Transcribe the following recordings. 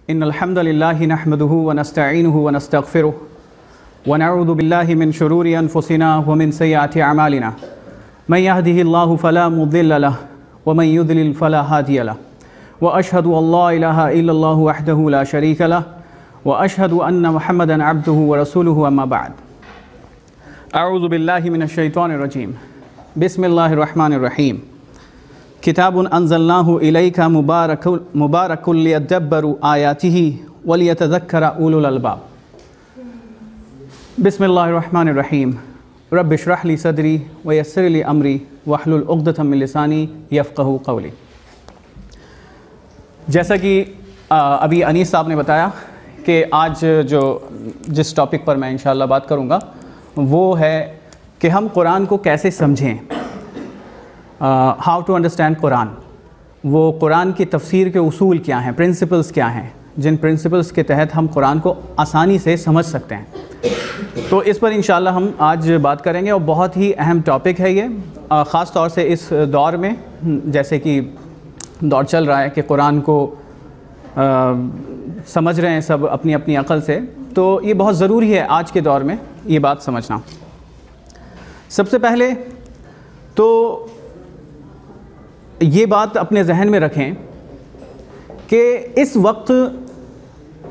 إن الحمد لله نحمده ونستعينه ونستغفره ونعوذ بالله من شرور أنفسنا ومن سيئات أعمالنا من يهده الله فلا مضل له ومن يضلل فلا هادي له وأشهد أن لا إله إلا الله وحده لا شريك له وأشهد أن محمدا عبده ورسوله أما بعد أعوذ بالله من الشيطان الرجيم بسم الله الرحمن الرحيم کتاب انزلناه الیک مبارک لیدبروا آیاته ولیتذکر اولو الالباب بسم اللہ الرحمن الرحیم رب اشرح لی صدری ویسر لی امری واحلل عقدۃ من لسانی یفقہوا قولی۔ جیسا کہ ابھی انیس صاحب نے بتایا کہ آج جس ٹاپک پر میں انشاءاللہ بات کروں گا وہ ہے کہ ہم قرآن کو کیسے سمجھیں، ہاؤ ٹو انڈرسٹینڈ قرآن، وہ قرآن کی تفسیر کے اصول کیا ہیں، پرنسپلز کیا ہیں جن پرنسپلز کے تحت ہم قرآن کو آسانی سے سمجھ سکتے ہیں۔ تو اس پر انشاءاللہ ہم آج بات کریں گے اور بہت ہی اہم ٹاپک ہے یہ، خاص طور سے اس دور میں جیسے کہ دور چل رہا ہے کہ قرآن کو سمجھ رہے ہیں سب اپنی اپنی عقل سے، تو یہ بہت ضروری ہے آج کے دور میں یہ بات سمجھنا۔ سب سے پہلے تو یہ بات اپنے ذہن میں رکھیں کہ اس وقت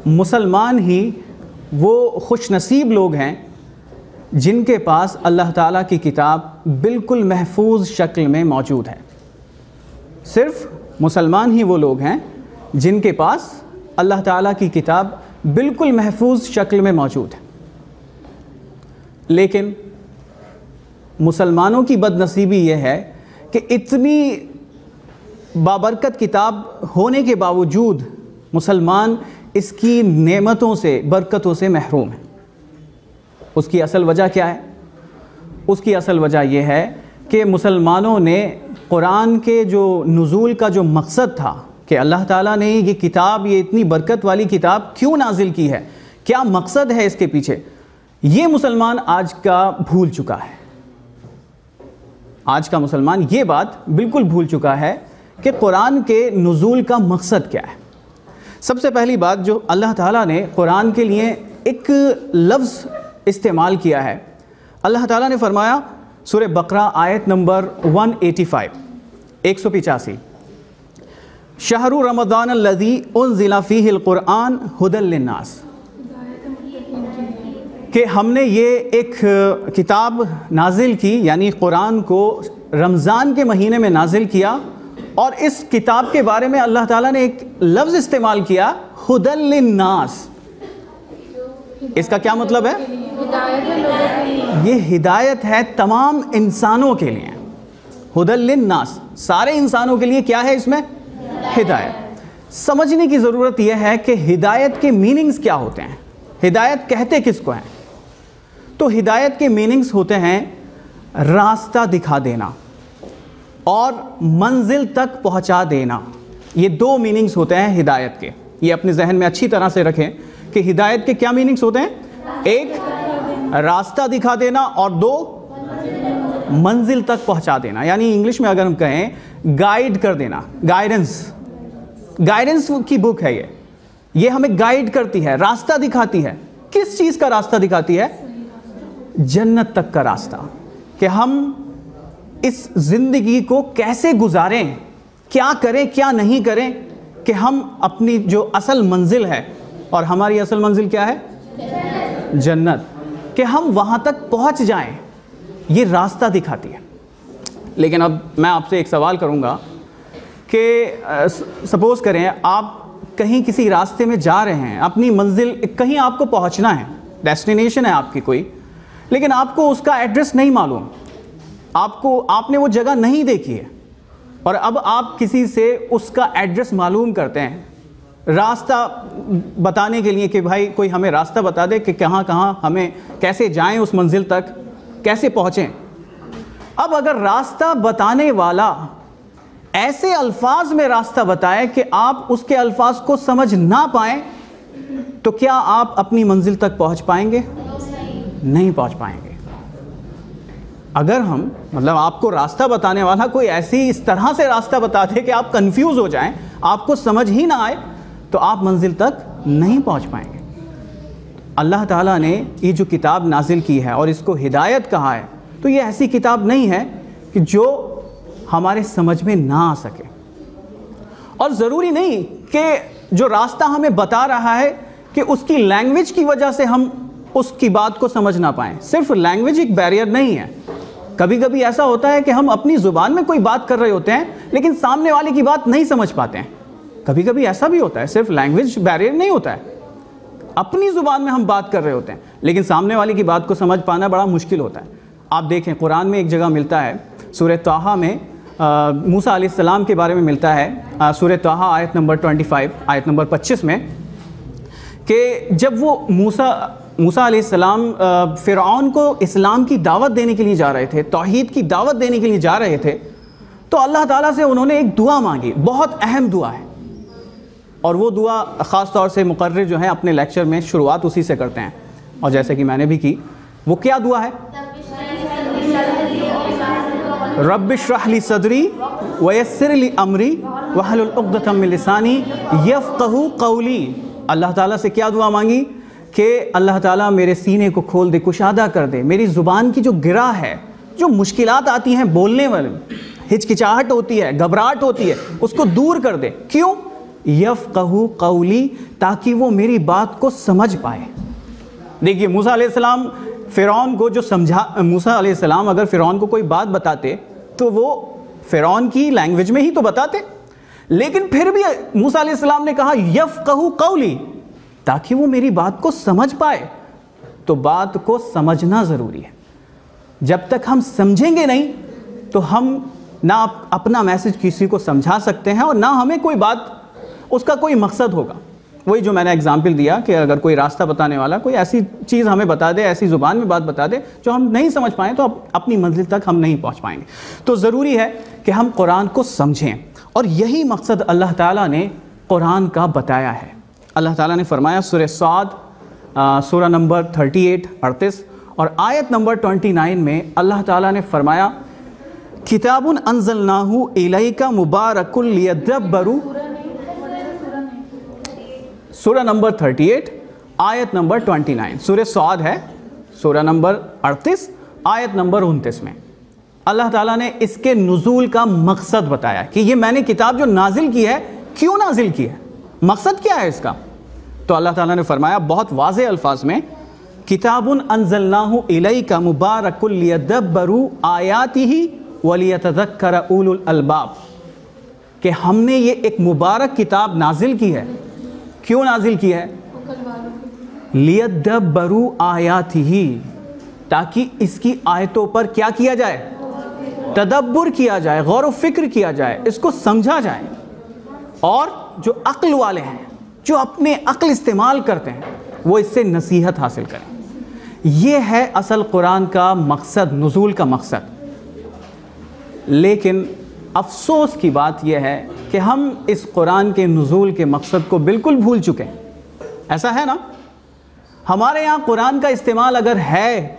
مسلمان ہی وہ خوش نصیب لوگ ہیں جن کے پاس اللہ تعالیٰ کی کتاب بالکل محفوظ شکل میں موجود ہے۔ صرف مسلمان ہی وہ لوگ ہیں جن کے پاس اللہ تعالیٰ کی کتاب بالکل محفوظ شکل میں موجود ہے، لیکن مسلمانوں کی بد نصیبی یہ ہے کہ اتنی بابرکت کتاب ہونے کے باوجود مسلمان اس کی نعمتوں سے برکتوں سے محروم ہیں۔ اس کی اصل وجہ کیا ہے؟ اس کی اصل وجہ یہ ہے کہ مسلمانوں نے قرآن کے جو نزول کا جو مقصد تھا کہ اللہ تعالیٰ نے یہ کتاب، یہ اتنی برکت والی کتاب کیوں نازل کی ہے، کیا مقصد ہے اس کے پیچھے، یہ مسلمان آج کا بھول چکا ہے۔ آج کا مسلمان یہ بات بالکل بھول چکا ہے کہ قرآن کے نزول کا مقصد کیا ہے۔ سب سے پہلی بات جو اللہ تعالیٰ نے قرآن کے لیے ایک لفظ استعمال کیا ہے، اللہ تعالیٰ نے فرمایا سورہ بقرہ آیت نمبر 185 شہر رمضان الذی انزل فیہ القرآن ھدی للناس، کہ ہم نے یہ ایک کتاب نازل کی، یعنی قرآن کو رمضان کے مہینے میں نازل کیا، اور اس کتاب کے بارے میں اللہ تعالیٰ نے ایک لفظ استعمال کیا ھدی للناس۔ اس کا کیا مطلب ہے؟ یہ ہدایت ہے تمام انسانوں کے لیے، ھدی للناس، سارے انسانوں کے لیے کیا ہے اس میں؟ ہدایت۔ سمجھنے کی ضرورت یہ ہے کہ ہدایت کے میننگز کیا ہوتے ہیں، ہدایت کہتے کس کو ہیں؟ تو ہدایت کے میننگز ہوتے ہیں راستہ دکھا دینا اور منزل تک پہنچا دینا۔ یہ دو میننگز ہوتے ہیں ہدایت کے، یہ اپنے ذہن میں اچھی طرح سے رکھیں کہ ہدایت کے کیا میننگز ہوتے ہیں؟ ایک راستہ دکھا دینا اور دو منزل تک پہنچا دینا، یعنی انگلش میں اگر ہم کہیں گائیڈ کر دینا، گائیڈنس کی بک ہے یہ ہمیں گائیڈ کرتی ہے، راستہ دکھاتی ہے۔ کس چیز کا راستہ دکھاتی ہے؟ جنت تک کا راستہ، کہ ہم اس زندگی کو کیسے گزاریں، کیا کریں کیا نہیں کریں کہ ہم اپنی جو اصل منزل ہے، اور ہماری اصل منزل کیا ہے؟ جنت، کہ ہم وہاں تک پہنچ جائیں، یہ راستہ دکھاتی ہے۔ لیکن اب میں آپ سے ایک سوال کروں گا کہ سپوز کریں آپ کہیں کسی راستے میں جا رہے ہیں، اپنی منزل کہیں آپ کو پہنچنا ہے، ڈیسٹینیشن ہے آپ کی کوئی، لیکن آپ کو اس کا ایڈریس نہیں معلوم، آپ نے وہ جگہ نہیں دیکھی ہے، اور اب آپ کسی سے اس کا ایڈریس معلوم کرتے ہیں راستہ بتانے کے لیے کہ بھائی کوئی ہمیں راستہ بتا دے کہ کہاں ہمیں کیسے جائیں اس منزل تک، کیسے پہنچیں۔ اب اگر راستہ بتانے والا ایسے الفاظ میں راستہ بتائے کہ آپ اس کے الفاظ کو سمجھ نہ پائیں، تو کیا آپ اپنی منزل تک پہنچ پائیں گے؟ نہیں پہنچ پائیں گے۔ اگر ہم آپ کو راستہ بتانے والا کوئی ایسی اس طرح سے راستہ بتا دے کہ آپ کنفیوز ہو جائیں، آپ کو سمجھ ہی نہ آئے، تو آپ منزل تک نہیں پہنچ پائیں گے۔ اللہ تعالیٰ نے یہ جو کتاب نازل کی ہے اور اس کو ہدایت کہا ہے، تو یہ ایسی کتاب نہیں ہے کہ جو ہمارے سمجھ میں نہ آ سکے، اور ضروری نہیں کہ جو راستہ ہمیں بتا رہا ہے کہ اس کی لینگویج کی وجہ سے ہم اس کی بات کو سمجھ نہ پائیں۔ صرف لینگویج ایک بیریئر نہیں ہے۔ کبھی کبھی ایسا ہوتا ہے کہ ہم اپنی زبان میں کوئی بات کر رہے ہوتے ہیں لیکن سامنے والے کی بات نہیں سمجھ پاتے ہیں۔ کبھی کبھی ایسا بھی ہوتا ہے، صرف لینگویج بیریئر نہیں ہوتا ہے، اپنی زبان میں ہم بات کر رہے ہوتے ہیں لیکن سامنے والے کی بات کو سمجھ پانا بڑا مشکل ہوتا ہے۔ آپ دیکھیں قرآن میں ایک جگہ ملتا ہے، سورہ طٰہٰ میں موسیٰ علیہ السلام کے بارے میں ملتا ہے، سورہ طٰہٰ آیت نمبر 25 آیت نمبر 25 میں، کہ جب وہ موسیٰ علیہ السلام فرعون کو اسلام کی دعوت دینے کے لیے جا رہے تھے، توحید کی دعوت دینے کے لیے جا رہے تھے، تو اللہ تعالیٰ سے انہوں نے ایک دعا مانگی، بہت اہم دعا ہے، اور وہ دعا خاص طور سے مقرر جو ہیں اپنے لیکچر میں شروعات اسی سے کرتے ہیں، اور جیسے کہ میں نے بھی کی، وہ کیا دعا ہے؟ رب اشرح لی صدری ویسر لی امری واحلل عقدۃ من لسانی یفقہوا قولی۔ اللہ تعالیٰ سے کیا دعا مانگی کہ اللہ تعالیٰ میرے سینے کو کھول دے، کشادہ کر دے، میری زبان کی جو گرہ ہے، جو مشکلات آتی ہیں بولنے والے، ہچکچاہٹ ہوتی ہے، گھبراہٹ ہوتی ہے، اس کو دور کر دے۔ کیوں؟ یفقہوا قولی، تاکہ وہ میری بات کو سمجھ پائے۔ دیکھیے موسیٰ علیہ السلام فرعون کو جو موسیٰ علیہ السلام اگر فرعون کو کوئی بات بتاتے تو وہ فرعون کی لینگویج میں ہی تو بتاتے، لیکن پھر بھی موسیٰ علیہ السلام نے کہا یفقہوا قولی، تاکہ وہ میری بات کو سمجھ پائے۔ تو بات کو سمجھنا ضروری ہے۔ جب تک ہم سمجھیں گے نہیں تو ہم نہ اپنا میسج کسی کو سمجھا سکتے ہیں اور نہ ہمیں کوئی بات اس کا کوئی مقصد ہوگا۔ وہی جو میں نے اگزامپل دیا کہ اگر کوئی راستہ بتانے والا کوئی ایسی چیز ہمیں بتا دے، ایسی زبان میں بات بتا دے جو ہم نہیں سمجھ پائیں، تو اپنی منزل تک ہم نہیں پہنچ پائیں گے۔ تو ضروری ہے کہ ہم قرآن کو سمجھیں، اور یہی مقصد اللہ تعالیٰ نے قرآن کا بتایا ہے۔ اللہ تعالیٰ نے فرمایا سورہ صاد سورہ نمبر 38 اور آیت نمبر 29 میں اللہ تعالیٰ نے فرمایا کتاب انزلناہ الیک مبارک لیدبروا، سورہ نمبر 38 آیت نمبر 29، سورہ صاد ہے، سورہ نمبر 38 آیت نمبر 29 میں اللہ تعالیٰ نے اس کے نزول کا مقصد بتایا کہ یہ میں نے کتاب جو نازل کی ہے کیوں نازل کی ہے، مقصد کیا ہے اس کا۔ تو اللہ تعالیٰ نے فرمایا بہت واضح الفاظ میں کتاب انزلناہ الیک مبارک لیدبروا آیاتہ ولیتذکر اولو الالباب، کہ ہم نے یہ ایک مبارک کتاب نازل کی ہے۔ کیوں نازل کی ہے؟ لیدبروا آیاتہ، تاکہ اس کی آیتوں پر کیا کیا جائے؟ تدبر کیا جائے، غور و فکر کیا جائے، اس کو سمجھا جائے، اور جو عقل والے ہیں، جو اپنے عقل استعمال کرتے ہیں، وہ اس سے نصیحت حاصل کریں۔ یہ ہے اصل قرآن کا مقصد، نزول کا مقصد۔ لیکن افسوس کی بات یہ ہے کہ ہم اس قرآن کے نزول کے مقصد کو بالکل بھول چکے ہیں۔ ایسا ہے نا؟ ہمارے یہاں قرآن کا استعمال اگر ہے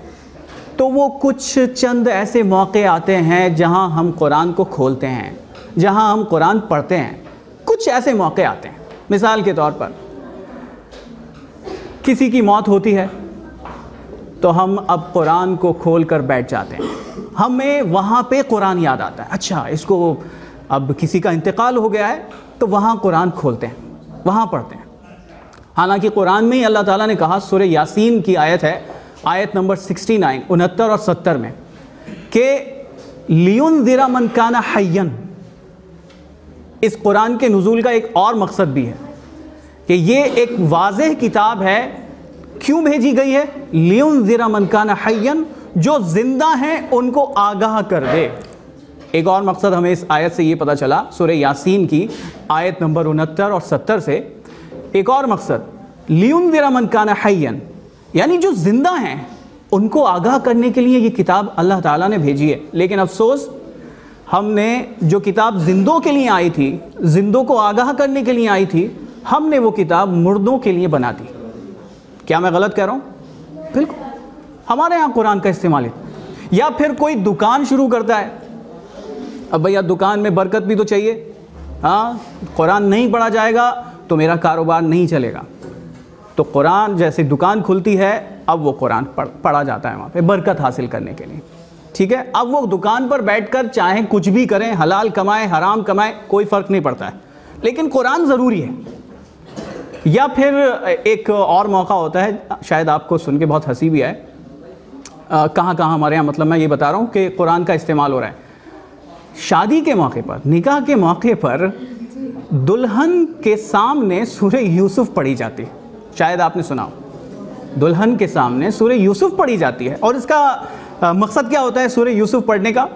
تو وہ کچھ چند ایسے موقع آتے ہیں جہاں ہم قرآن کو کھولتے ہیں، جہاں ہم قرآن پڑھتے ہیں، کچھ ایسے موقع آتے ہیں۔ مثال کے طور پر کسی کی موت ہوتی ہے تو ہم اب قرآن کو کھول کر بیٹھ جاتے ہیں، ہمیں وہاں پہ قرآن یاد آتا ہے، اچھا اس کو اب کسی کا انتقال ہو گیا ہے تو وہاں قرآن کھولتے ہیں، وہاں پڑھتے ہیں۔ حالانکہ قرآن میں ہی اللہ تعالیٰ نے کہا، سورہ یاسین کی آیت ہے، آیت نمبر 69 69 اور 70 میں، کہ لِيُنذِرَ مَنْ كَانَ حَيًّا۔ اس قرآن کے نزول کا ایک اور مقصد بھی ہے کہ یہ ایک واضح کتاب ہے۔ کیوں بھیجی گئی ہے؟ لِيُنذِرَ مَنْ كَانَ حَيًّا، جو زندہ ہیں ان کو آگاہ کر دے۔ ایک اور مقصد ہمیں اس آیت سے یہ پتہ چلا، سورہ یاسین کی آیت نمبر 69 اور 70 سے، ایک اور مقصد لِيُنذِرَ مَنْ كَانَ حَيًّا، یعنی جو زندہ ہیں ان کو آگاہ کرنے کے لیے یہ کتاب اللہ تعالیٰ نے بھیجی ہے۔ لیکن افسوس، ہم نے جو کتاب زندوں کے لیے آئی تھی، زندوں کو آگاہ کرنے کے لیے آئی تھی، ہم نے وہ کتاب مردوں کے لیے بنا دی۔ کیا میں غلط کہہ رہا ہوں؟ بالکل ہمارے یہاں قرآن کا استعمال ہے۔ یا پھر کوئی دکان شروع کرتا ہے، اب بھیا دکان میں برکت بھی تو چاہیے، ہاں قرآن نہیں پڑھا جائے گا تو میرا کاروبار نہیں چلے گا. تو قرآن جیسے دکان کھلتی ہے اب وہ قرآن پڑھا جاتا ہے وہاں پہ برکت حاصل کرنے کے لیے. ٹھیک ہے, اب وہ دکان پر بیٹھ کر چاہیں کچھ بھی کریں, حلال کمائیں حرام کمائیں, کوئی فرق نہیں پڑتا ہے, لیکن قرآن ضروری ہے. یا پھر ایک اور موقع ہوتا ہے, شاید آپ کو سن کے بہت ہنسی بھی آئے, کہاں کہاں ہمارے یہاں, مطلب میں یہ بتا رہا ہوں کہ قرآن کا استعمال ہو رہا ہے. شادی کے موقع پر, نکاح کے موقع پر دلہن کے سامنے سورہ یوسف پڑھی جاتی ہے. شاید آپ نے سنا ہو, دلہن کے سامنے سورہ یوسف پڑھی جاتی ہے. اور اس کا مقصد کیا ہوتا ہے سورہ یوسف پڑھنے کا؟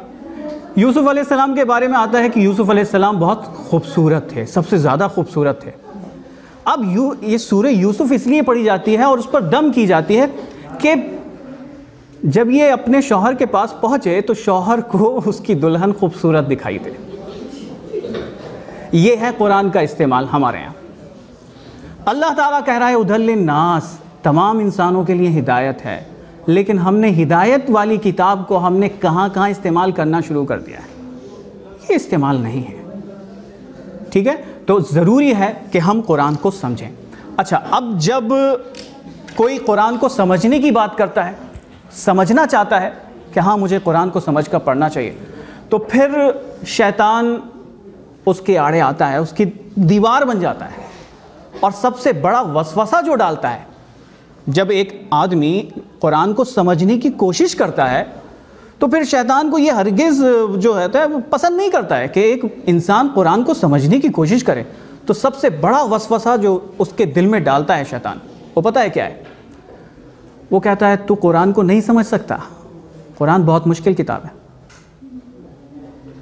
یوسف علیہ السلام کے بارے میں آتا ہے کہ یوسف علیہ السلام بہت خوبصورت تھے, سب سے زیادہ خوبصورت تھے. اب یہ سورہ یوسف اس لیے پڑھی جاتی ہے اور اس پر دم کی جاتی ہے کہ جب یہ اپنے شوہر کے پاس پہنچے تو شوہر کو اس کی دلہن خوبصورت دکھائی دے. یہ ہے قرآن کا استعمال ہمارے یہاں. اللہ تعالیٰ کہہ رہا ہے ادھر للناس, تمام انسانوں کے لیے ہدایت ہے, لیکن ہم نے ہدایت والی کتاب کو ہم نے کہاں کہاں استعمال کرنا شروع کر دیا ہے. یہ استعمال نہیں ہے. ٹھیک ہے, تو ضروری ہے کہ ہم قرآن کو سمجھیں. اچھا, اب جب کوئی قرآن کو سمجھنے کی بات کرتا ہے, سمجھنا چاہتا ہے کہ ہاں مجھے قرآن کو سمجھ کر پڑھنا چاہیے, تو پھر شیطان اس کے آڑے آتا ہے, اس کی دیوار بن جاتا ہے. اور سب سے بڑا وسوسہ جو ڈالتا ہے, جب ایک آدمی قرآن کو سمجھنے کی کوشش کرتا ہے تو پھر شیطان کو یہ ہرگز جو ہے وہ پسند نہیں کرتا ہے کہ ایک انسان قرآن کو سمجھنے کی کوشش کرے. تو سب سے بڑا وسوسہ جو اس کے دل میں ڈالتا ہے شیطان, وہ پتہ ہے کیا ہے؟ وہ کہتا ہے تو قرآن کو نہیں سمجھ سکتا, قرآن بہت مشکل کتاب ہے,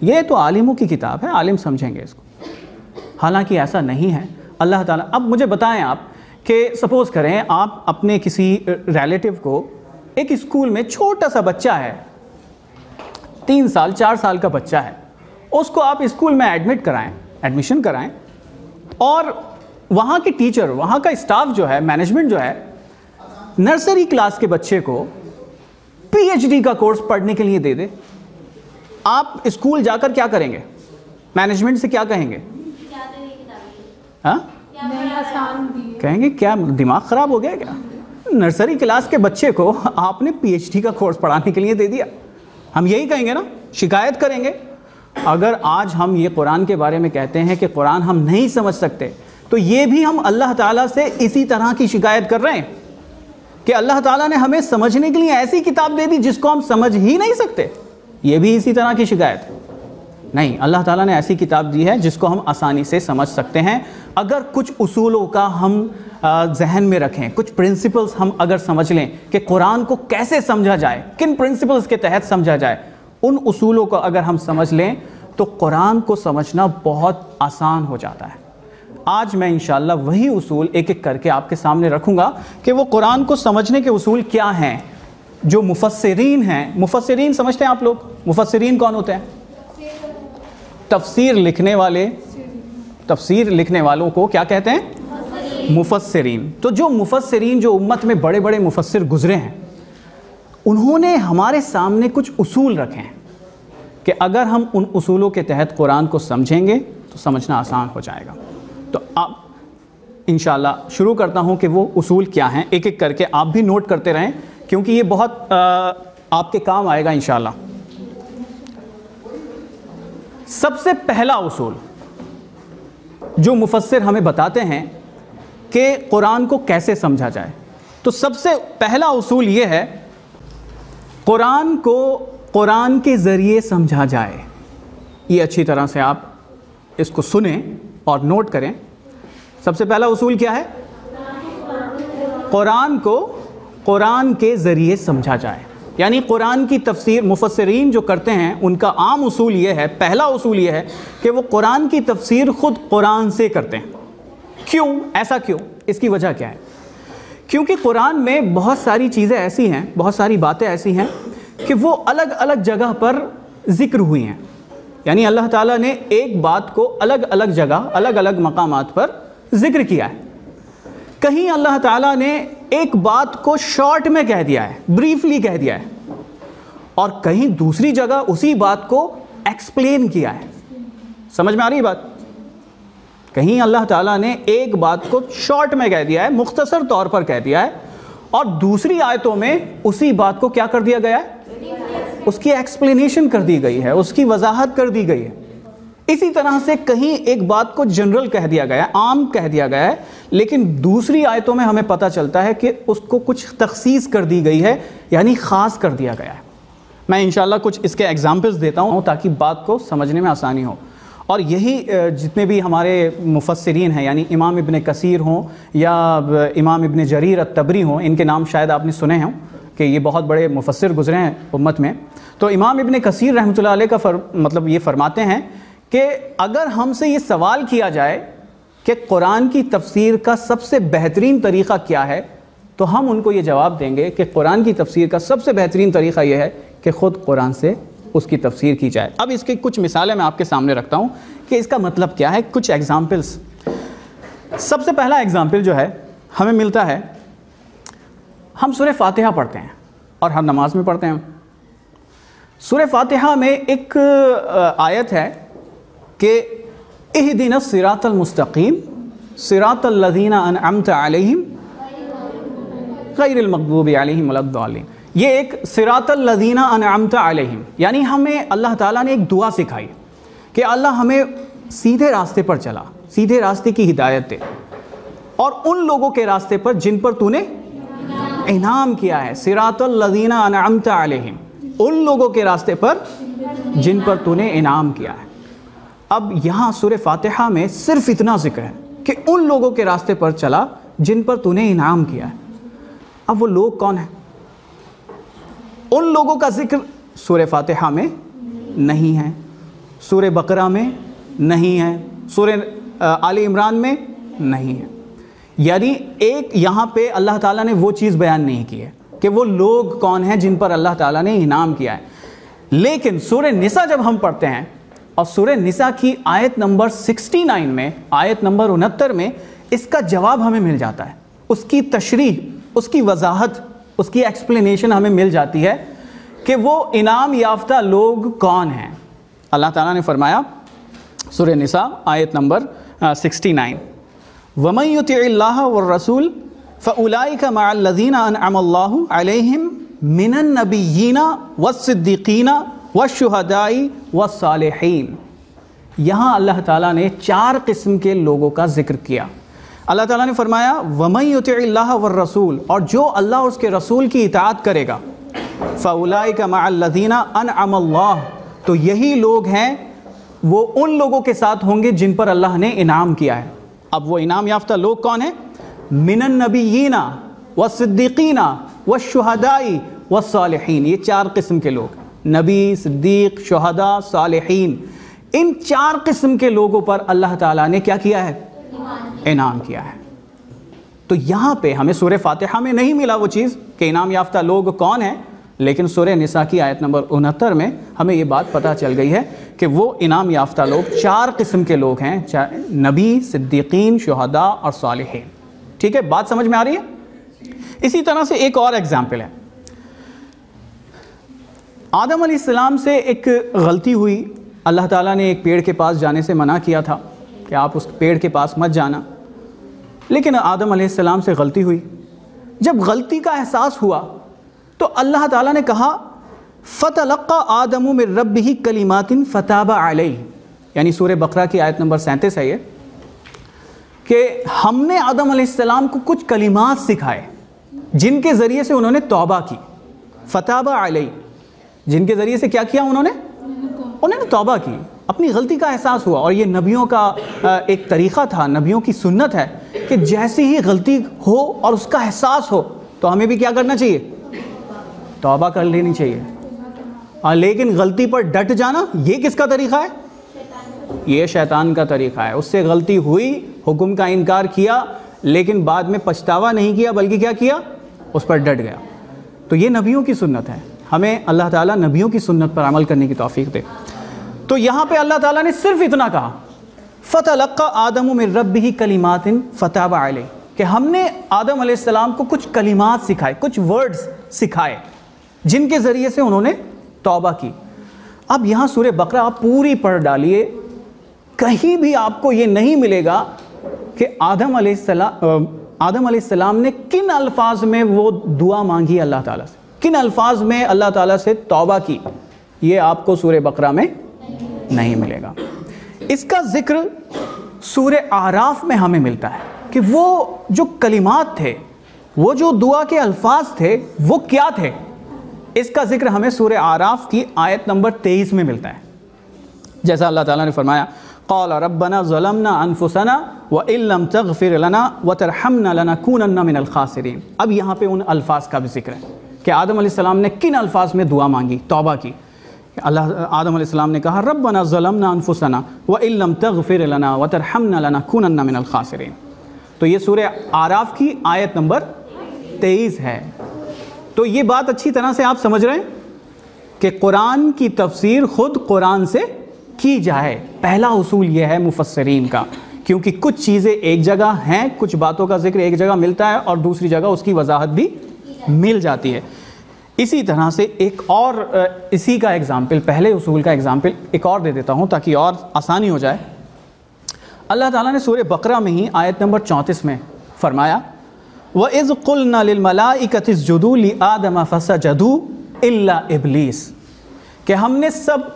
یہ تو عالموں کی کتاب ہے, عالم سمجھیں گے اس کو. حالانکہ ایسا نہیں ہے. اللہ تعالیٰ, اب مجھے بتائیں آپ کہ سپوز کریں آپ اپنے کسی ریلیٹیو کو, ایک اسکول میں چھوٹا سا بچہ ہے, 3 سال 4 سال کا بچہ ہے, اس کو آپ اسکول میں ایڈمیشن کرائیں, اور وہاں کے ٹیچر, وہاں کا اسٹاف جو ہے, مینجمنٹ جو ہے, نرسری کلاس کے بچے کو پی ایچ ڈی کا کورس پڑھنے کے لیے دے دے. آپ اسکول جا کر کیا کریں گے؟ مینجمنٹ سے کیا کہیں گے؟ ہاں, کہیں گے کیا دماغ خراب ہو گیا کیا؟ نرسری کلاس کے بچے کو آپ نے پی ایچ ڈی کا کورس پڑھانے کے لیے دے دیا. ہم یہی کہیں گے نا, شکایت کریں گے. اگر آج ہم یہ قرآن کے بارے میں کہتے ہیں کہ قرآن ہم نہیں سمجھ سکتے, تو یہ بھی ہم اللہ تعالیٰ سے اسی طرح کی شکایت کر رہے ہیں کہ اللہ تعالیٰ نے ہمیں سمجھنے کے لیے ایسی کتاب دے دی جس کو ہم سمجھ ہی نہیں سکتے. یہ بھی اسی طرح کی شکایت ہے. نہیں, اللہ تعالیٰ نے ایسی کتاب دی ہے جس کو ہم آسانی سے سمجھ سکتے ہیں. اگر کچھ اصولوں کا ہم ذہن میں رکھیں, کچھ پرنسپلز ہم اگر سمجھ لیں کہ قرآن کو کیسے سمجھا جائے, کن پرنسپلز کے تحت سمجھا جائے, ان اصولوں کو اگر ہم سمجھ لیں تو قرآن کو سمجھنا بہت آسان ہو جاتا ہے. آج میں انشاءاللہ وہی اصول ایک ایک کر کے آپ کے سامنے رکھوں گا کہ وہ قرآن کو سمجھنے کے اصول کیا ہیں. جو مفسرین ہیں, مفسرین سمجھتے ہیں آپ لوگ؟ مفسرین کون ہوتے ہیں؟ تفسیر لکھنے والے. تفسیر لکھنے والوں کو کیا کہتے ہیں؟ مفسرین. تو جو مفسرین, جو امت میں بڑے بڑے مفسر گزرے ہیں, انہوں نے ہمارے سامنے کچھ اصول رکھے ہیں کہ اگر ہم ان اصولوں کے تحت قرآن کو سمجھیں گے تو سمجھنا آسان ہو جائے گا. تو اب انشاءاللہ شروع کرتا ہوں کہ وہ اصول کیا ہیں, ایک ایک کر کے آپ بھی نوٹ کرتے رہیں کیونکہ یہ بہت آپ کے کام آئے گا انشاءاللہ. سب سے پہلا اصول جو مفسر ہمیں بتاتے ہیں کہ قرآن کو کیسے سمجھا جائے, تو سب سے پہلا اصول یہ ہے قرآن کو قرآن کے ذریعے سمجھا جائے. یہ اچھی طرح سے آپ اس کو سنیں اور نوٹ کریں. سب سے پہلا اصول کیا ہے؟ قرآن کو قرآن کے ذریعے سمجھا جائے. یعنی قرآن کی تفسیر مفسرین جو کرتے ہیں ان کا عام اصول یہ ہے, پہلا اصول یہ ہے کہ وہ قرآن کی تفسیر خود قرآن سے کرتے ہیں. کیوں ایسا؟ کیوں؟ اس کی وجہ کیا ہے؟ کیونکہ قرآن میں بہت ساری چیزیں ایسی ہیں, بہت ساری باتیں ایسی ہیں کہ وہ الگ الگ جگہ پر ذکر ہوئی ہیں. یعنی اللہ تعالیٰ نے ایک بات کو الگ الگ جگہ, الگ الگ مقامات پر ذکر کیا ہے. کہیں اللہ تعالیٰ نے ایک بات کو شارٹ میں کہہ دیا ہے, بریفلی کہہ دیا ہے, اور کہیں دوسری جگہ اسی بات کو ایکسپلین کیا ہے. سمجھ میں آ رہی بات؟ کہیں اللہ تعالیٰ نے ایک بات کو شارٹ میں کہہ دیا ہے, مختصر طور پر کہہ دیا ہے, اور دوسری آیتوں میں اسی بات کو کیا کر دیا گیا ہے, اس کی ایکسپلینیشن کر دی گئی ہے, اس کی وضاحت کر دی گئی ہے. اسی طرح سے کہیں ایک بات کو جنرل کہہ دیا گیا ہے, عام کہہ دیا گیا ہے, لیکن دوسری آیتوں میں ہمیں پتہ چلتا ہے کہ اس کو کچھ تخصیص کر دی گئی ہے, یعنی خاص کر دیا گیا ہے. میں انشاءاللہ کچھ اس کے ایگزامپلز دیتا ہوں تاکہ بات کو سمجھنے میں آسانی ہو. اور یہی جتنے بھی ہمارے مفسرین ہیں, یعنی امام ابن کثیر ہوں یا امام ابن جریر الطبری ہوں, ان کے نام شاید آپ نے سنے ہوں کہ یہ بہت بڑے مفسر گزرے ہیں امت میں. تو امام ابن کثیر رحمۃ اللہ علیہ کا مطلب یہ فرماتے ہیں کہ اگر ہم سے یہ سوال کیا جائے کہ قرآن کی تفسیر کا سب سے بہترین طریقہ کیا ہے, تو ہم ان کو یہ جواب دیں گے کہ قرآن کی تفسیر کا سب سے بہترین طریقہ یہ ہے کہ خود قرآن سے اس کی تفسیر کی جائے. اب اس کی کچھ مثالیں میں آپ کے سامنے رکھتا ہوں کہ اس کا مطلب کیا ہے, کچھ ایگزامپلس. سب سے پہلا ایگزامپل جو ہے ہمیں ملتا ہے, ہم سورہ فاتحہ پڑھتے ہیں اور ہر نماز میں پڑھتے ہیں. سورہ فاتحہ میں ایک آیت ہے کہ اہدنا الصراط المستقیم صراط الذین انعمت علیہم غیر المغضوب علیہم ولا الضالین. یہ ایک صراط الذین انعمت علیہم, یعنی ہمیں اللہ تعالیٰ نے ایک دعا سکھائی کہ اللہ ہمیں سیدھے راستے پر چلا, سیدھے راستے کی ہدایت دے, اور ان لوگوں کے راستے پر جن پر تو نے انعام کیا ہے. صراط الذین انعمت علیہم, ان لوگوں کے راستے پر جن پر تو نے انعام کیا ہے. اب یہاں سورہ فاتحہ میں صرف اتنا ذکر ہے کہ ان لوگوں کے راستے پر چلا جن پر تو نے انعام کیا ہے. اب وہ لوگ کون ہیں؟ ان لوگوں کا ذکر سورہ فاتحہ میں نہیں ہے, سورہ بقرہ میں نہیں ہے, سورہ آل عمران میں نہیں ہے. یعنی ایک یہاں پہ اللہ تعالیٰ نے وہ چیز بیان نہیں کی ہے کہ وہ لوگ کون ہیں جن پر اللہ تعالیٰ نے انعام کیا ہے. لیکن سورہ نساء جب ہم پڑھتے ہیں اور سورہ نساء کی آیت نمبر 69 میں, آیت نمبر 69 میں اس کا جواب ہمیں مل جاتا ہے, اس کی تشریح, اس کی وضاحت, اس کی ایکسپلینیشن ہمیں مل جاتی ہے کہ وہ انعام یافتہ لوگ کون ہیں. اللہ تعالیٰ نے فرمایا سورہ نساء آیت نمبر 69, وَمَن يُطِعِ اللَّهَ وَالرَّسُولَ فَأُولَٰئِكَ مَعَ الَّذِينَ أَنْعَمَ اللَّهُ عَلَيْهِمْ مِنَ النَّبِيِّينَ وَالصِّدِّيقِينَ وَالشُّهَدَاءِ وَالصَّالِحِينَ. یہاں اللہ تعالیٰ نے 4 قسم کے لوگوں کا ذکر کیا. اللہ تعالیٰ نے فرمایا وَمَن يُطِعِ اللَّهَ وَالرَّسُولَ, اور جو اللہ اور اس کے رسول کی اطاعت کرے گا, فَأُولَٰئِكَ مَعَ الَّذِينَ أَنْعَمَ اللَّهُ, تو یہی لوگ ہیں, وہ ان لوگوں کے ساتھ ہوں گے جن پر اللہ نے انعام کیا ہے. اب وہ انعام یافتہ لوگ کون ہیں؟ مِنَ النَّبِيِّينَ وَالصِّدِّيقِينَ وَالشُّهَدَاءِ وَالصَّالِحِينَ. یہ 4 قسم کے لوگ, نبی, صدیق, شہداء, صالحین. ان 4 قسم کے لوگوں پر اللہ تعالیٰ نے کیا کیا ہے؟ انعام کیا ہے. تو یہاں پہ ہمیں سورہ فاتحہ میں نہیں ملا وہ چیز کہ انعام یافتہ لوگ کون ہیں, لیکن سورہ نساء کی آیت نمبر 69 میں ہمیں یہ بات پتہ چل گئی ہے کہ وہ انعام یافتہ لوگ 4 قسم کے لوگ ہیں, نبی, صدیقین, شہداء اور صالحین. ٹھیک ہے, بات سمجھ میں آ رہی ہے؟ اسی طرح سے ایک اور ایگزامپل ہے. آدم علیہ السلام سے ایک غلطی ہوئی, اللہ تعالیٰ نے ایک پیڑ کے پاس جانے سے منع کیا تھا کہ آپ اس پیڑ کے پاس مت جانا, لیکن آدم علیہ السلام سے غلطی ہوئی. جب غلطی کا احساس ہوا تو اللہ تعالیٰ نے کہا فَتَلَقَّى آدَمُ مِن رَبِّهِ كَلِمَاتٍ فَتَابَ عَلَيْهِ, یعنی سورہ بقرہ کی آیت نمبر 37 ہے یہ, کہ ہم نے آدم علیہ السلام کو کچھ کلمات سکھائے جن کے ذریعے سے انہوں نے توبہ کی. فَتَابَ عَلَيْهِ, جن کے ذریعے سے کیا کیا انہوں نے توبہ کی, اپنی غلطی کا احساس ہوا. اور یہ نبیوں کا ایک طریقہ تھا, نبیوں کی سنت ہے کہ جیسی ہی غلطی ہو اور اس کا احساس ہو تو ہمیں بھی کیا کرنا چاہیے؟ توبہ کر لینی چاہیے. لیکن غلطی پر ڈٹ جانا یہ کس کا طریقہ ہے؟ یہ شیطان کا طریقہ ہے. اس سے غلطی ہوئی, حکم کا انکار کیا, لیکن بعد میں پچھتاوا نہیں کیا بلکہ کیا کیا؟ اس پر ڈٹ گیا. تو یہ نبیوں کی سنت ہے, ہمیں اللہ تعالیٰ نبیوں کی سنت پر عمل کرنے کی توفیق دے. تو یہاں پہ اللہ تعالیٰ نے صرف اتنا کہا فَتَلَقَّى آدَمُ مِن رَبِّهِ كَلِمَاتٍ فَتَابَ عَلَيْهِ, کہ ہم نے آدم علیہ السلام کو کچھ کلمات سکھائے, کچھ ورڈز سکھائے جن کے ذریعے سے انہوں نے توبہ کی. اب یہاں سورہ بقرہ آپ پوری پڑھ ڈالیے, کہیں بھی آپ کو یہ نہیں ملے گا کہ آدم علیہ السلام نے کن الفاظ میں وہ دعا مانگی اللہ تعالیٰ سے، کن الفاظ میں اللہ تعالیٰ سے توبہ کی، یہ آپ کو سورہ بقرہ میں نہیں ملے گا۔ اس کا ذکر سورہ اعراف میں ہمیں ملتا ہے کہ وہ جو کلمات تھے، وہ جو دعا کے الفاظ تھے، وہ کیا تھے۔ اس کا ذکر ہمیں سورہ اعراف کی آیت نمبر 23 میں ملتا ہے، جیسا اللہ تعالیٰ نے فرمایا قال ربنا ظلمنا انفسنا وان لم تغفر لنا وترحمنا لنكونن من الخاسرین۔ اب یہاں پہ ان الفاظ کا بھی ذکر ہے کہ آدم علیہ السلام نے کن الفاظ میں دعا مانگی، توبہ کی۔ آدم علیہ السلام نے کہا ربنا ظلمنا انفسنا وان لم تغفر لنا وترحمنا لنكونن من الخاسرین۔ تو یہ سورہ اعراف کی آیت نمبر 23 ہے۔ تو یہ بات اچھی طرح سے آپ سمجھ رہے ہیں کہ قرآن کی تفسیر خود قرآن سے کی جائے۔ پہلا اصول یہ ہے مفسرین کا، کیونکہ کچھ چیزیں ایک جگہ ہیں، کچھ باتوں کا ذکر ایک جگہ ملتا ہے اور دوسری جگہ اس کی وضاحت بھی مل جاتی ہے۔ اسی طرح سے ایک اور اسی کا ایگزامپل، پہلے اصول کا ایگزامپل ایک اور دے دیتا ہوں تاکہ اور آسانی ہو جائے۔ اللہ تعالیٰ نے سورہ بقرہ میں ہی آیت نمبر 34 میں فرمایا وَإِذْ قُلْنَا لِلْمَلَائِكَةِ اسْجُدُوا لِآدَمَ فَسَجَدُوا إِلَّا إِبْلِيسَ، کہ ہم نے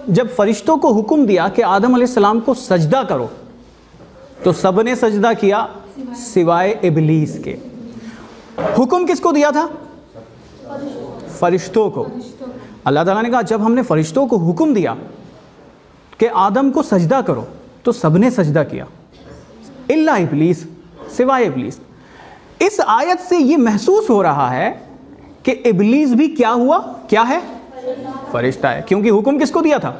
جب فرشتوں کو حکم دیا کہ آدم علیہ السلام کو سجدہ کرو تو سب نے سجدہ کیا سوائے ابلیس کے۔ حکم کس کو دیا تھا؟ فرشتوں کو۔ اللہ تعالیٰ نے کہا جب ہم نے فرشتوں کو حکم دیا کہ آدم کو سجدہ کرو تو سب نے سجدہ کیا الا ابلیس، سوائے ابلیس۔ اس آیت سے یہ محسوس ہو رہا ہے کہ ابلیس بھی کیا ہوا، کیا ہے؟ فرشتہ ہے، کیونکہ حکم کس کو دیا تھا؟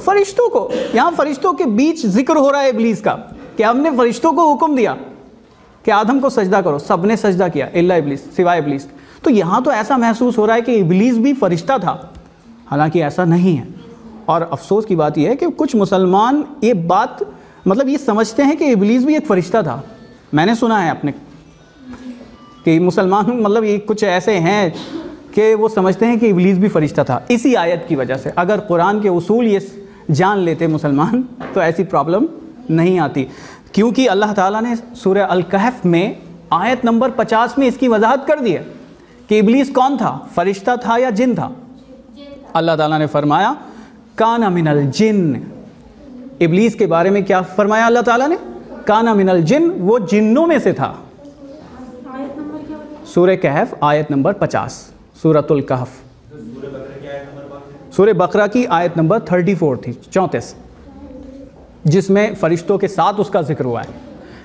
فرشتوں کو۔ یہاں فرشتوں کے بیچ ذکر ہو رہا ہے ابلیس کا کہ ہم نے فرشتوں کو حکم دیا کہ آدم کو سجدہ کرو، سب نے سجدہ کیا الا ابلیس، سوائے ابلیس۔ تو یہاں تو ایسا محسوس ہو رہا ہے کہ ابلیس بھی فرشتہ تھا، حالانکہ ایسا نہیں ہے۔ اور افسوس کی بات یہ ہے کہ کچھ مسلمان یہ بات یہ سمجھتے ہیں کہ ابلیس بھی ایک فرشتہ تھا۔ میں نے سنا ہے اپنے کہ مسلمان یہ کچھ ایسے ہیں کہ وہ سمجھتے ہیں کہ ابلیس بھی فرشتہ تھا اسی آیت کی وجہ سے۔ اگر قرآن کے اصول یہ جان لیتے مسلمان تو ایسی پرابلم نہیں آتی، کیونکہ اللہ تعالیٰ نے سورہ الکہف میں آیت نمبر 50 میں اس کی وضاحت کر دی ہے کہ ابلیس کون تھا، فرشتہ تھا یا جن تھا۔ اللہ تعالیٰ نے فرمایا کان من الجن۔ ابلیس کے بارے میں کیا فرمایا اللہ تعالیٰ نے؟ کان من الجن، وہ جنوں میں سے تھا۔ سورہ کہف آیت نمبر 50، سورۃ الکہف۔ سورہ بقرہ کی آیت نمبر 34 تھی، 34، جس میں فرشتوں کے ساتھ اس کا ذکر ہوا ہے۔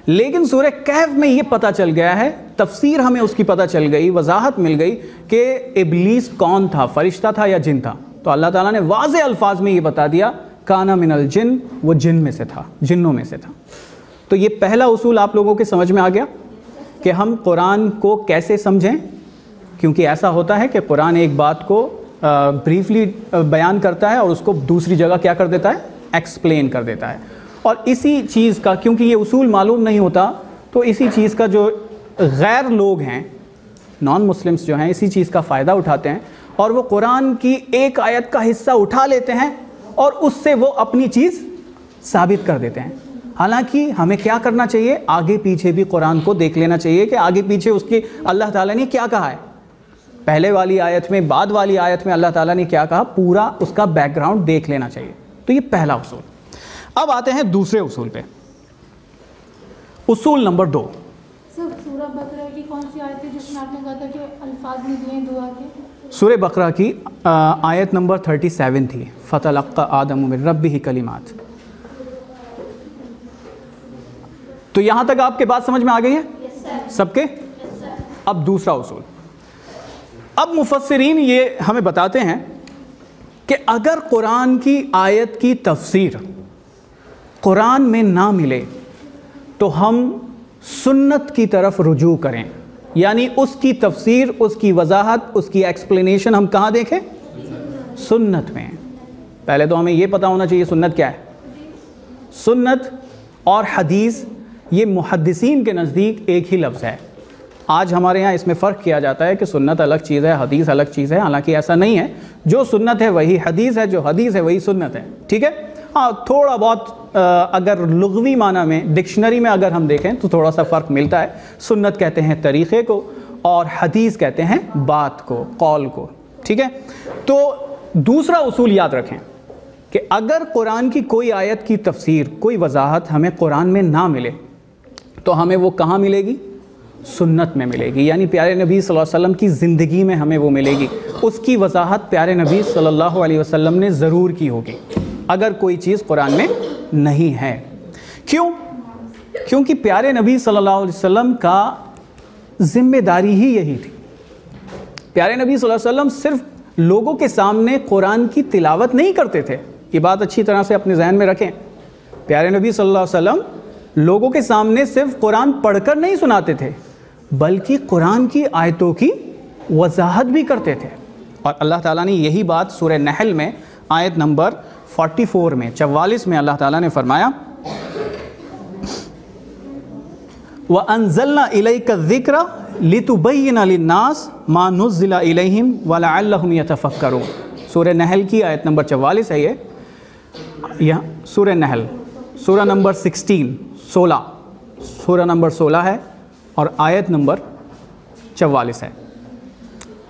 لیکن سورہ کہف میں یہ پتہ چل گیا ہے، تفسیر ہمیں اس کی پتہ چل گئی، وضاحت مل گئی کہ ابلیس کون تھا، فرشتہ تھا یا جن تھا۔ تو اللہ تعالیٰ نے واضح الفاظ میں یہ بتا دیا کانا من الجن، وہ جن میں سے تھا، جنوں میں سے تھا۔ تو یہ پہلا اصول آپ لوگوں کے سمجھ میں آ گیا کہ ہم قرآن کو کیسے سمجھیں، کیونکہ ایسا ہوتا ہے کہ قرآن ایک بات کو بریفلی بیان کرتا ہے اور اس کو دوسری جگہ کیا کر دیتا ہے، ایکسپلین کر دیتا ہے۔ اور اسی چیز کا، کیونکہ یہ اصول معلوم نہیں ہوتا، تو اسی چیز کا جو غیر لوگ ہیں، نان مسلمس جو ہیں، اسی چیز کا فائدہ اٹھاتے ہیں اور وہ قرآن کی ایک آیت کا حصہ اٹھا لیتے ہیں اور اس سے وہ اپنی چیز ثابت کر دیتے ہیں۔ حالانکہ ہمیں کیا کرنا چاہیے، آگے پیچھے بھی قرآن کو دیکھ لینا چاہیے کہ آگے پیچھے اس کی اللہ تعالیٰ نے کیا کہا ہے، پہلے والی آیت میں، بعد والی آیت میں اللہ تعالیٰ نے کیا کہا، پورا اس کا بیک گراؤنڈ دیکھ لینا چاہیے۔ تو یہ پہلا اصول۔ اب آتے ہیں دوسرے اصول پہ، اصول نمبر 2۔ سورہ بقرہ کی کون سی آیت ہے جس میں آپ نے کہا تھا کہ الفاظ نکلے ہیں دعا کے؟ سورہ بقرہ کی آیت نمبر 37 تھی، فَتَلَقَّى آدَمُ مِن رَبِّهِ کلمات۔ تو یہاں تک آپ کے بات سمجھ میں آ گئی ہے سب کے؟ اب دوسرا اصول۔ اب مفسرین یہ ہمیں بتاتے ہیں کہ اگر قرآن کی آیت کی تفسیر قرآن میں نہ ملے تو ہم سنت کی طرف رجوع کریں، یعنی اس کی تفسیر، اس کی وضاحت، اس کی ایکسپلینیشن ہم کہاں دیکھیں؟ سنت میں۔ پہلے تو ہمیں یہ پتہ ہونا چاہیے سنت کیا ہے۔ سنت اور حدیث یہ محدثین کے نزدیک ایک ہی لفظ ہے۔ آج ہمارے ہاں اس میں فرق کیا جاتا ہے کہ سنت الگ چیز ہے، حدیث الگ چیز ہے، حالانکہ ایسا نہیں ہے۔ جو سنت ہے وہی حدیث ہے، جو حدیث ہے وہی سنت ہے، ٹھیک ہے؟ ہاں تھوڑا بہت اگر لغوی معنی میں ڈکشنری میں اگر ہم دیکھیں تو تھوڑا سا فرق ملتا ہے. سنت کہتے ہیں طریقے کو اور حدیث کہتے ہیں بات کو، قول کو. ٹھیک ہے، تو دوسرا اصول یاد رکھیں کہ اگر قرآن کی کوئی آیت کی تفسیر، کوئی وضاحت ہمیں قرآن میں نہ ملے تو ہمیں وہ کہاں ملے گی؟ سنت میں ملے گی. یعنی پیارے نبی صلی اللہ علیہ وسلم کی زندگی میں ہمیں وہ ملے گی. اس کی وضاحت پیارے نبی صلی اللہ علیہ وسلم نے ضرور کی ہوگی اگر کوئی چیز قرآن میں نہیں ہے. کیوں؟ کیونکہ پیارے نبی صلی اللہ علیہ وسلم کا ذمہ داری ہی یہی تھی. پیارے نبی صلی اللہ علیہ وسلم صرف لوگوں کے سامنے قرآن کی تلاوت نہیں کرتے تھے. یہ بات اچھی طرح سے اپنے ذہن میں رکھیں. پیارے نبی صلی اللہ علیہ وسلم لوگوں کے سامنے صرف قرآن پڑھ کر نہیں سناتے تھے بلکہ قرآن کی آیتوں کی وضاحت بھی کرتے تھے. اور اللہ تعالیٰ نے یہی بات سورہ نحل میں آیت نمبر 44 میں 44 میں اللہ تعالیٰ نے فرمایا وَأَنزَلْنَا إِلَيْكَ الذِّكْرَ لِتُبَيِّنَ لِلنَّاسِ مَا نُزِّلَ إِلَيْهِمْ وَلَعَلَّهُمْ يَتَفَكَّرُونَ. سورہ نحل کی آیت نمبر 44 ہے یہ سورہ نحل، سورہ نمبر 16 سورہ نمبر 16 ہے اور آیت نمبر 44 ہے.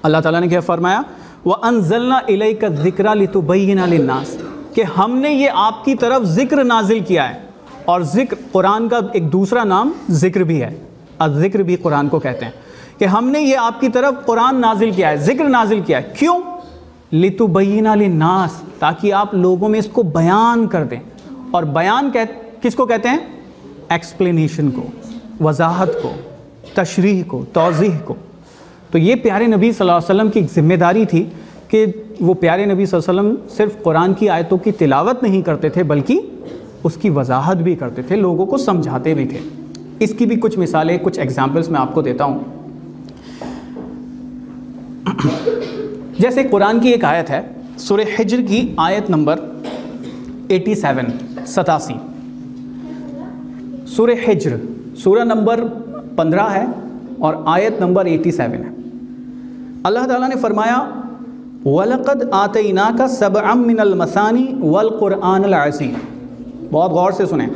اللہ تعالیٰ نے کیا فرمایا؟ وَأَنزَلْنَا إِلَيْكَ الذِّكْرَ لِتُبَيِّنَ لِلنَّاسِ کہ ہم نے یہ آپ کی طرف ذکر نازل کیا ہے. اور ذکر قرآن کا ایک دوسرا نام ذکر بھی ہے، الذکر بھی قرآن کو کہتے ہیں کہ ہم نے یہ آپ کی طرف قرآن نازل کیا ہے، ذکر نازل کیا ہے. کیوں؟ لِتُبَيِّنَ لِلنَّاسِ تاکہ آپ لوگوں میں اس کو بیان کر دیں. اور بیان کس کو کہتے ہیں؟ ایکسپلینیشن کو، وضاحت کو، تشریح کو، توضیح کو. تو یہ پیارے نبی صلی اللہ علیہ وسلم کی ذمہ داری تھی کہ وہ پیارے نبی صلی اللہ علیہ وسلم صرف قرآن کی آیتوں کی تلاوت نہیں کرتے تھے بلکہ اس کی وضاحت بھی کرتے تھے، لوگوں کو سمجھاتے بھی تھے. اس کی بھی کچھ مثالیں، کچھ ایگزامپلس میں آپ کو دیتا ہوں. جیسے قرآن کی ایک آیت ہے سورہ حجر کی آیت نمبر 87 سورہ حجر سورہ نمبر 15 ہے اور آیت نمبر 87 ہے. اللہ تعالیٰ نے فرمایا وَلَقَدْ آتَيْنَاكَ سَبْعًا مِّنَ الْمَثَانِي وَالْقُرْآنَ الْعَظِيمِ. بہت غور سے سنیں.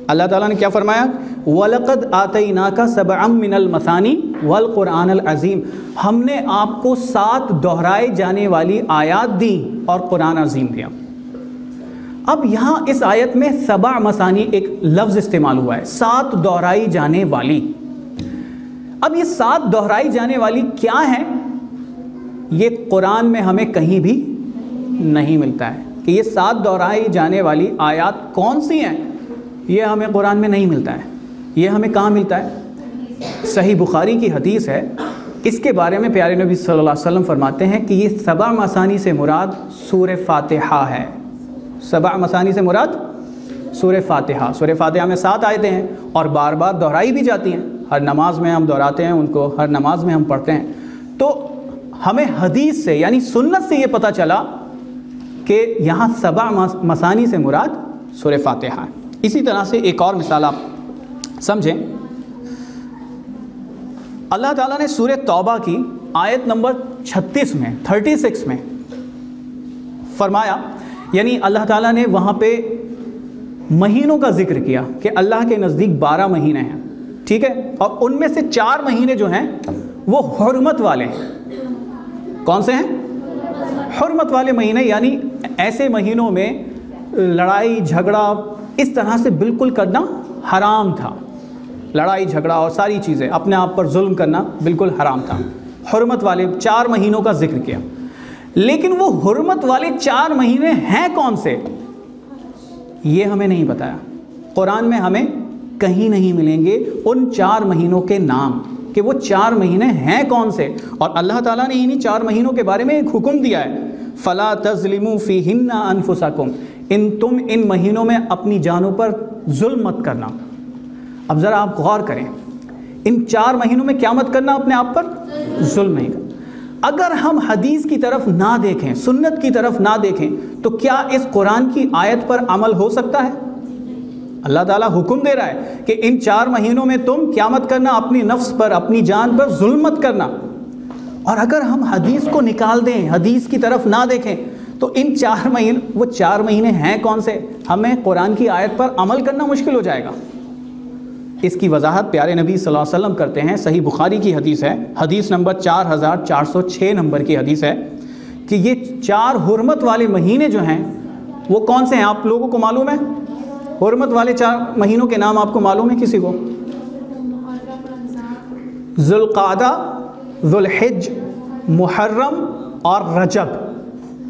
اللہ تعالیٰ نے کیا فرمایا؟ وَلَقَدْ آتَيْنَاكَ سَبْعًا مِّنَ الْمَثَانِي وَالْقُرْآنَ الْعَظِيمِ ہم نے آپ کو 7 دہرائے جانے والی آیات دی اور قرآن عظیم دیا. اب یہاں اس آیت میں 7 مثانی ایک لفظ استعمال ہوا ہے، 7 دہرائی جانے والی. اب یہ 7 دہرائی جانے والی کیا ہیں؟ یہ قرآن میں ہمیں کہیں بھی نہیں ملتا ہے کہ یہ 7 دہرائی جانے والی آیات کون سی ہیں. یہ ہمیں قرآن میں نہیں ملتا ہے. یہ ہمیں کہاں ملتا ہے؟ صحیح بخاری کی حدیث ہے. اس کے بارے میں پیارے نبی صلی اللہ علیہ وسلم فرماتے ہیں کہ یہ 7 مثانی سے مراد سورہ فاتحہ ہے. 7 مثانی سے مراد سورہ فاتحہ. سورہ فاتحہ میں 7 آیتیں ہیں اور بار بار دہرائی بھی جاتی ہیں. ہر نماز میں ہم دہراتے ہیں ان کو، ہر نماز میں ہم پڑھتے ہیں. تو ہمیں حدیث سے یعنی سنت سے یہ پتہ چلا کہ یہاں 7 مثانی سے مراد سورہ فاتحہ ہے. اسی طرح سے ایک اور مثال آپ سمجھیں. اللہ تعالیٰ نے سورہ توبہ کی آیت نمبر 36 میں فرمایا، یعنی اللہ تعالیٰ نے وہاں پہ مہینوں کا ذکر کیا کہ اللہ کے نزدیک 12 مہینے ہیں. ٹھیک ہے، اور ان میں سے 4 مہینے جو ہیں وہ حرمت والے ہیں. کون سے ہیں؟ حرمت والے مہینے، یعنی ایسے مہینوں میں لڑائی جھگڑا اس طرح سے بالکل کرنا حرام تھا. لڑائی جھگڑا اور ساری چیزیں، اپنے آپ پر ظلم کرنا بالکل حرام تھا. حرمت والے 4 مہینوں کا ذکر کیا. لیکن وہ حرمت والے 4 مہینے ہیں کون سے؟ یہ ہمیں نہیں بتایا. قرآن میں ہمیں کہیں نہیں ملیں گے ان 4 مہینوں کے نام کہ وہ 4 مہینے ہیں کون سے. اور اللہ تعالیٰ نے انہی 4 مہینوں کے بارے میں ایک حکم دیا ہے، فَلَا تَظْلِمُوا فِيهِنَّ أَنفُسَكُمْ تم ان مہینوں میں اپنی جانوں پر ظلم مت کرنا. اب ذرا آپ غور کریں، ان 4 مہینوں میں کیا مت کرنا؟ اپنے آپ پر ظلم نہیں کرنا. اگر ہم حدیث کی طرف نہ دیکھیں، سنت کی طرف نہ دیکھیں تو کیا اس قرآن کی آیت پر عمل ہو سکتا ہے؟ اللہ تعالیٰ حکم دے رہا ہے کہ ان 4 مہینوں میں تم کیا مت کرنا؟ اپنی نفس پر، اپنی جان پر ظلم مت کرنا. اور اگر ہم حدیث کو نکال دیں، حدیث کی طرف نہ دیکھیں تو ان 4 مہینے، وہ 4 مہینے ہیں کون سے؟ ہمیں قرآن کی آیت پر عمل کرنا مشکل ہو جائے گا۔ اس کی وضاحت پیارے نبی صلی اللہ علیہ وسلم کرتے ہیں، صحیح بخاری کی حدیث ہے، حدیث نمبر 4406 نمبر کی حدیث ہے کہ یہ 4 حرمت والے مہینے جو ہیں وہ کون سے ہیں؟ آپ لوگوں کو معلوم ہے حرمت والے 4 مہینوں کے نام؟ آپ کو معلوم ہے کسی کو؟ ذوالقعدہ، ذوالحج، محرم اور رجب،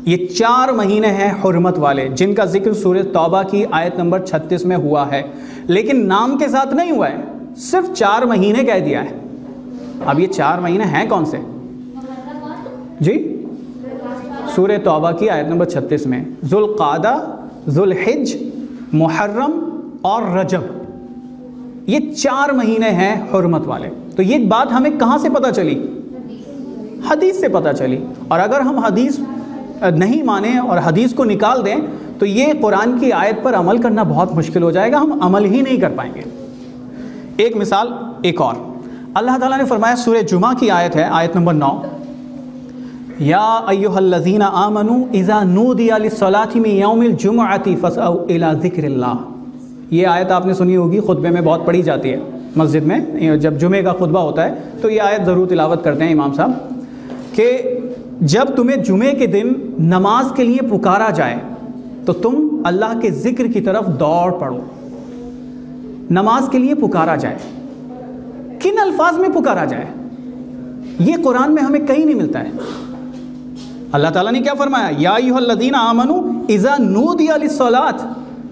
یہ 4 مہینے ہیں حرمت والے، جن کا ذکر سورہ توبہ کی آیت نمبر 36 میں ہوا ہے، لیکن نام کے ساتھ نہیں ہوا ہے، صرف 4 مہینے کہہ دیا ہے۔ اب یہ 4 مہینے ہیں کون سے؟ جی سورہ توبہ کی آیت نمبر 36 میں ذوالقعدہ، ذوالحج، محرم اور رجب، یہ 4 مہینے ہیں حرمت والے۔ تو یہ بات ہمیں کہاں سے پتہ چلی؟ حدیث سے پتہ چلی۔ اور اگر ہم حدیث نہیں مانیں اور حدیث کو نکال دیں تو یہ قرآن کی آیت پر عمل کرنا بہت مشکل ہو جائے گا، ہم عمل ہی نہیں کر پائیں گے۔ ایک مثال ایک اور، اللہ تعالیٰ نے فرمایا، سورہ جمعہ کی آیت ہے، آیت نمبر 9، یا ایھا الذین آمنوا اذا نودی للصلاۃ من یوم الجمعۃ فاسعوا الی ذکر اللہ۔ یہ آیت آپ نے سنی ہوگی، خطبے میں بہت پڑھی جاتی ہے مسجد میں، جب جمعے کا خطبہ ہوتا ہے تو یہ آیت ضرور تلاوت کرتے ہیں امام صاحب کہ جب تمہیں جمعے کے دن نماز کے لیے پکارا جائے تو تم اللہ کے ذکر کی طرف دوڑ پڑو۔ نماز کے لیے پکارا جائے، کن الفاظ میں پکارا جائے؟ یہ قرآن میں ہمیں کہیں نہیں ملتا ہے۔ اللہ تعالیٰ نے کیا فرمایا؟ یا ایھا الذین آمنوا اذا نودی للصلاۃ،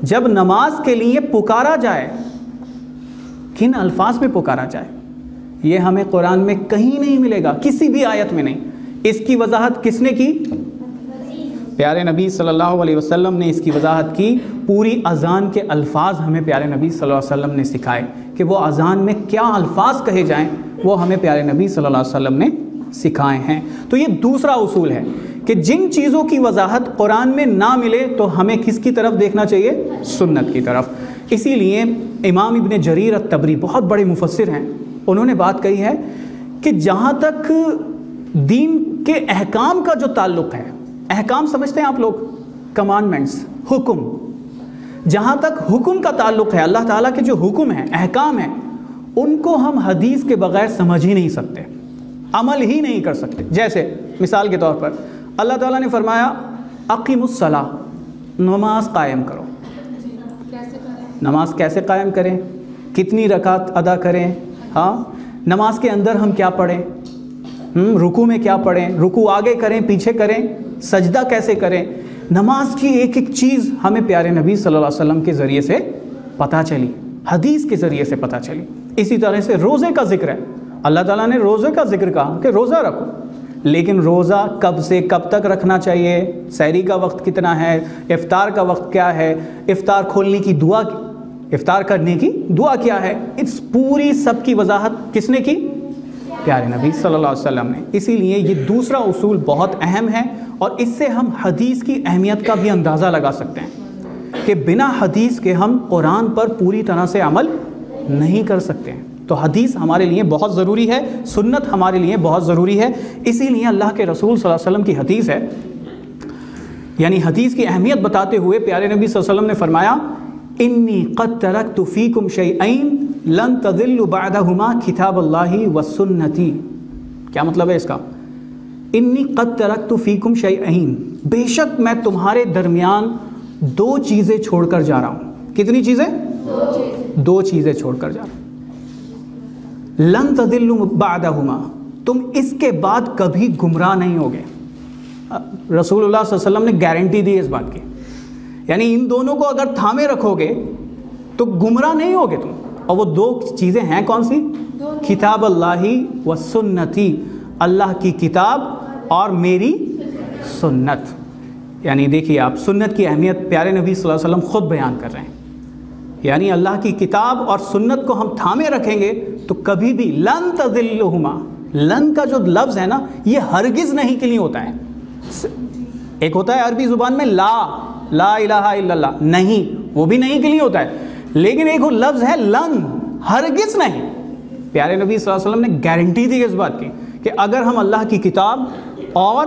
جب نماز کے لیے پکارا جائے، کن الفاظ میں پکارا جائے؟ یہ ہمیں قرآن میں کہیں نہیں ملے گا، کسی بھی آیت میں نہیں۔ اس کی وضاحت کس نے کی؟ پیارے نبی صلی اللہ علیہ وسلم نے اس کی وضاحت کی۔ پوری اذان کے الفاظ ہمیں پیارے نبی صلی اللہ علیہ وسلم نے سکھائے کہ وہ اذان میں کیا الفاظ کہے جائیں، وہ ہمیں پیارے نبی صلی اللہ علیہ وسلم نے سکھائے ہیں۔ تو یہ دوسرا اصول ہے کہ جن چیزوں کی وضاحت قرآن میں نہ ملے تو ہمیں کس کی طرف دیکھنا چاہیے؟ سنت کی طرف۔ اسی لیے امام ابن جریر الطبری بہت بڑے مفسر ہیں، انہوں نے بات کہی ہے کہ جہاں تک دین کے احکام کا جو تعلق ہے، احکام سمجھتے ہیں آپ لوگ؟ کمانڈمنٹس، حکم، جہاں تک حکم کا تعلق ہے، اللہ تعالیٰ کے جو حکم ہیں، احکام ہیں، ان کو ہم حدیث کے بغیر سمجھ ہی نہیں سکتے، عمل ہی نہیں کر سکتے۔ جیسے مثال کے طور پر اللہ تعالیٰ نے فرمایا اقیم الصلاۃ، نماز قائم کرو۔ نماز کیسے قائم کریں؟ کتنی رکعت ادا کریں؟ ہاں، نماز کے اندر ہم کیا پڑھیں؟ رکوع میں کیا پڑھیں؟ رکوع آگے کریں پیچھے کریں؟ سجدہ کیسے کریں؟ نماز کی ایک ایک چیز ہمیں پیارے نبی صلی اللہ علیہ وسلم کے ذریعے سے پتہ چلی، حدیث کے ذریعے سے پتہ چلی۔ اسی طرح سے روزے کا ذکر ہے، اللہ تعالیٰ نے روزے کا ذکر کہا کہ روزہ رکھو، لیکن روزہ کب سے کب تک رکھنا چاہیے؟ سحری کا وقت کتنا ہے؟ افطار کا وقت کیا ہے؟ افطار کھولنے کی دعا، افطار کرنے کی دعا کیا ہے؟ اس پوری سب کی وضاحت کس نے کی؟ پیارے نبی صلی اللہ علیہ وسلم نے۔ اسی لیے یہ دوسرا اصول بہت اہم ہے، اور اس سے ہم حدیث کی اہمیت کا بھی اندازہ لگا سکتے ہیں کہ بنا حدیث کے ہم قرآن پر پوری طرح سے عمل نہیں کر سکتے ہیں۔ تو حدیث ہمارے لیے بہت ضروری ہے، سنت ہمارے لیے بہت ضروری ہے۔ اسی لیے اللہ کے رسول صلی اللہ علیہ وسلم کی حدیث ہے، یعنی حدیث کی اہمیت بتاتے ہوئے پیارے نبی صلی اللہ علیہ وسلم نے فرمایا انی قد ترکت فیکم شیئین لن تضلوا بعدہما کتاب اللہ وسنتی۔ کیا مطلب ہے اس کا؟ انی قد ترکت فیکم شیئین، بے شک میں تمہارے درمیان 2 چیزیں چھوڑ کر جا رہا ہوں۔ کتنی چیزیں؟ 2 چیزیں چھوڑ کر جا رہا ہوں۔ لن تضلوا بعدہما، تم اس کے بعد کبھی گمراہ نہیں ہوگے۔ رسول اللہ صلی اللہ علیہ وسلم نے گارنٹی دی اس بات کی، یعنی ان دونوں کو اگر تھامے رکھو گے تو گمراہ نہیں ہوگے تم۔ اور وہ 2 چیزیں ہیں کون سی؟ کتاب اللہ و سنتی، اللہ کی کتاب اور میری سنت۔ یعنی دیکھیے آپ، سنت کی اہمیت پیارے نبی صلی اللہ علیہ وسلم خود بیان کر رہے ہیں، یعنی اللہ کی کتاب اور سنت کو ہم تھامے رکھیں گے تو کبھی بھی لن تضلہما، لن کا جو لفظ ہے نا، یہ ہرگز نہیں کے لیے ہوتا ہے۔ ایک ہوتا ہے عربی زبان میں لا الہ الا اللہ، نہیں، وہ بھی نہیں کے لیے ہوتا ہے، لیکن ایک وہ لفظ ہے لن، ہرگز نہیں۔ پیارے نبی صلی اللہ علیہ وسلم نے گارنٹی دی اس بات کی کہ اگر ہم اللہ کی کتاب اور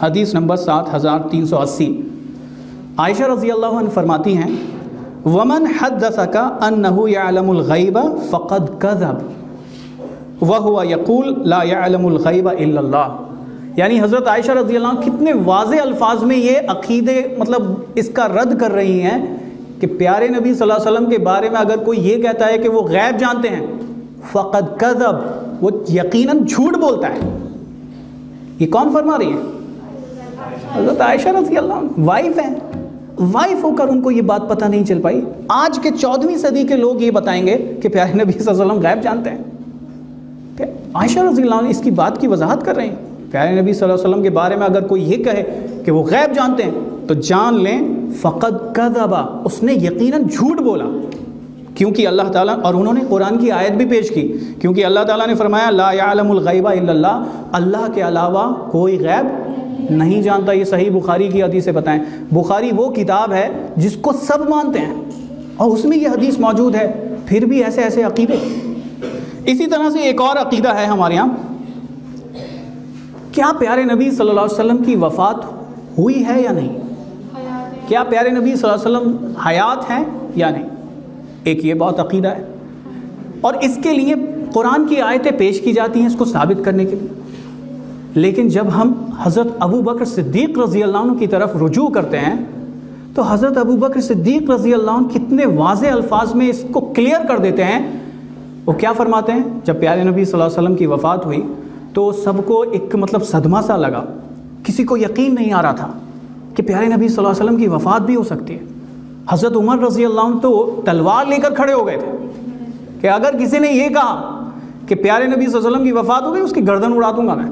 حدیث نمبر 7380، عائشہ رضی اللہ عنہ فرماتی ہیں وَمَنْ حَدَّثَكَ أَنَّهُ يَعْلَمُ الْغَيْبَ فَقَدْ كَذَبَ وَهُوَ يَقُولُ لَا يَعْلَمُ الْغَيْبَ إِلَّا اللَّهُ، یعنی حضرت عائشہ رضی اللہ عنہ کتنے واضح الفاظ میں یہ عقیدے مطلب اس کا رد کر رہی ہیں کہ پیارے نبی صلی اللہ علیہ وسلم کے بارے میں اگر کوئی یہ کہتا ہے کہ وہ غیب جانتے ہیں، فَقَدْ كَذَبَ، وہ یقیناً جھوٹ بولتا ہے۔ یہ کون فرما رہی ہے؟ حضرت عائشہ رضی اللہ عنہ، وائف ہیں، وائف ہو کر ان کو یہ بات پتہ نہیں چل پائی۔ آج کے 14ویں صدی کے لوگ یہ بتائیں گے کہ پیارے نبی صلی اللہ علیہ وسلم غیب جانتے ہیں۔ کہ عائشہ رضی اللہ عنہ اس کی بات کی وضاحت کر رہے ہیں، پیارے نبی صلی اللہ علیہ وسلم کے بارے میں اگر کوئی یہ کہے کہ وہ غیب جانتے ہیں تو جان لیں فقد کذب، اس نے یقیناً جھوٹ بولا، کیونکہ اللہ تعالیٰ، اور انہوں نے قرآن کی آیت بھی پیش کی، کیونکہ اللہ تعالیٰ نے فرمایا لا یعلم الغیب الا اللہ، اللہ کے علاوہ کوئی غیب نہیں جانتا۔ یہ صحیح بخاری کی حدیث سے بتائیں، بخاری وہ کتاب ہے جس کو سب مانتے ہیں اور اس میں یہ حدیث موجود ہے، پھر بھی ایسے ایسے عقیدے۔ اسی طرح سے ایک اور عقیدہ ہے ہمارے یہاں، کیا پیارے نبی صلی اللہ علیہ وسلم کی وفات ہوئی ہے یا نہیں؟ کیا پیارے نبی صلی اللہ علیہ وسلم حیات ہیں یا نہیں؟ ایک یہ بہت عقیدہ ہے، اور اس کے لیے قرآن کی آیتیں پیش کی جاتی ہیں اس کو ثابت کرنے کے لیے۔ لیکن جب ہم حضرت ابو بکر صدیق رضی اللہ عنہ کی طرف رجوع کرتے ہیں تو حضرت ابو بکر صدیق رضی اللہ عنہ کتنے واضح الفاظ میں اس کو کلیئر کر دیتے ہیں۔ وہ کیا فرماتے ہیں؟ جب پیارے نبی صلی اللہ علیہ وسلم کی وفات ہوئی تو سب کو ایک مطلب صدمہ سا لگا، کسی کو یقین نہیں آ رہا تھا کہ پیارے نبی صلی اللہ علیہ وسلم کی وفات بھی ہو سکتی ہے۔ حضرت عمر رضی اللہ عنہ تو تلوار لے کر کھڑے ہو گئے تھے کہ اگر کسی نے یہ کہا کہ پیارے نبی صلی اللہ علیہ وسلم کی وفات ہو گئی اس کی گردن اڑا دوں گا میں۔